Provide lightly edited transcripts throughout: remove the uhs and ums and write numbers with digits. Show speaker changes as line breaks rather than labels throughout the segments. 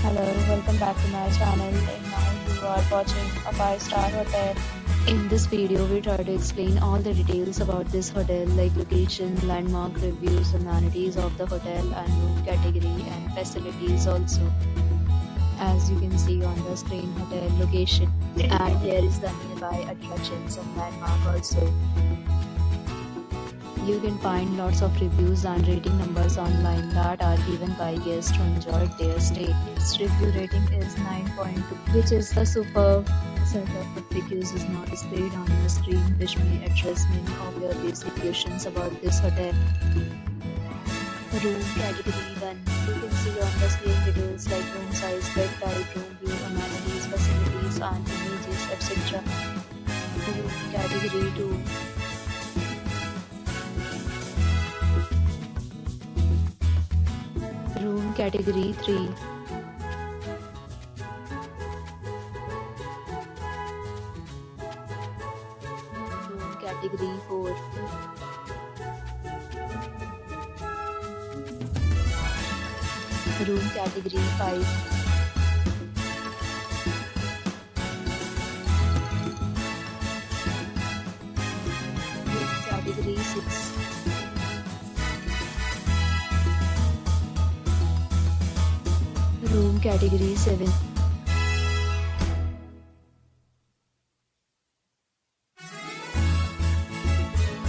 Hello, welcome back to my channel, and now you are watching a 5-star hotel. In this video, we try to explain all the details about this hotel like location, landmark, reviews, amenities of the hotel and room category and facilities also. As you can see on the screen, hotel location, and here is the nearby attractions and landmark also. You can find lots of reviews and rating numbers online that are given by guests who enjoyed their stay. Its review rating is 9.2, which is the superb. Set of reviews is not displayed on the screen, which may address many of your basic questions about this hotel. Room category 1. You can see on the screen details like room size, bed type, room view, amenities, facilities, and images, etc. Room category 2. Room category 3. Room category 4. Room category 5. Room category 6. Room category 7.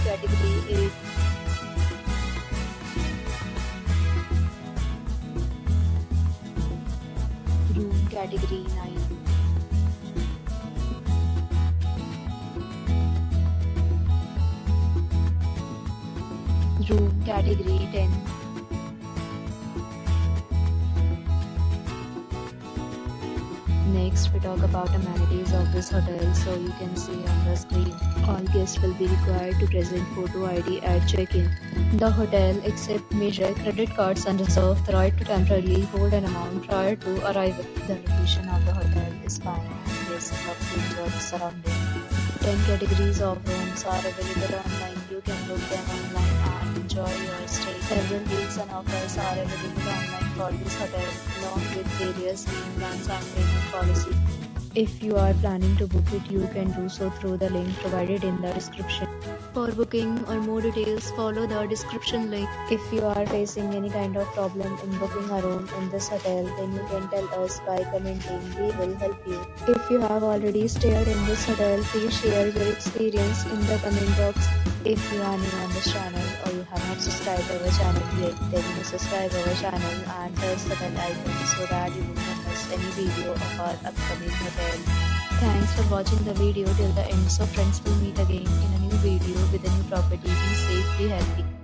Category 8. Room category 9. Room category 10. Next, we talk about amenities of this hotel. So you can see on the screen, all guests will be required to present photo ID at check-in. The hotel accepts major credit cards and reserves the right to temporarily hold an amount prior to arrival. The location of the hotel is fine and guests love to enjoy the surroundings. 10 categories of rooms are available online. You can book them online and enjoy your stay. Several deals and offers are available online for this hotel, along with various payment plans and payment policy. If you are planning to book it, you can do so through the link provided in the description. For booking or more details, follow the description link. If you are facing any kind of problem in booking a room in this hotel, then you can tell us by commenting. We will help you. If you have already stayed in this hotel, please share your experience in the comment box. If you are new on this channel or you have not subscribed our channel yet, then you subscribe our channel and press the bell icon so that you will not miss any video of our upcoming hotel. Thanks for watching the video till the end. So friends, will meet again in a new video with a new property. Be safe, be happy.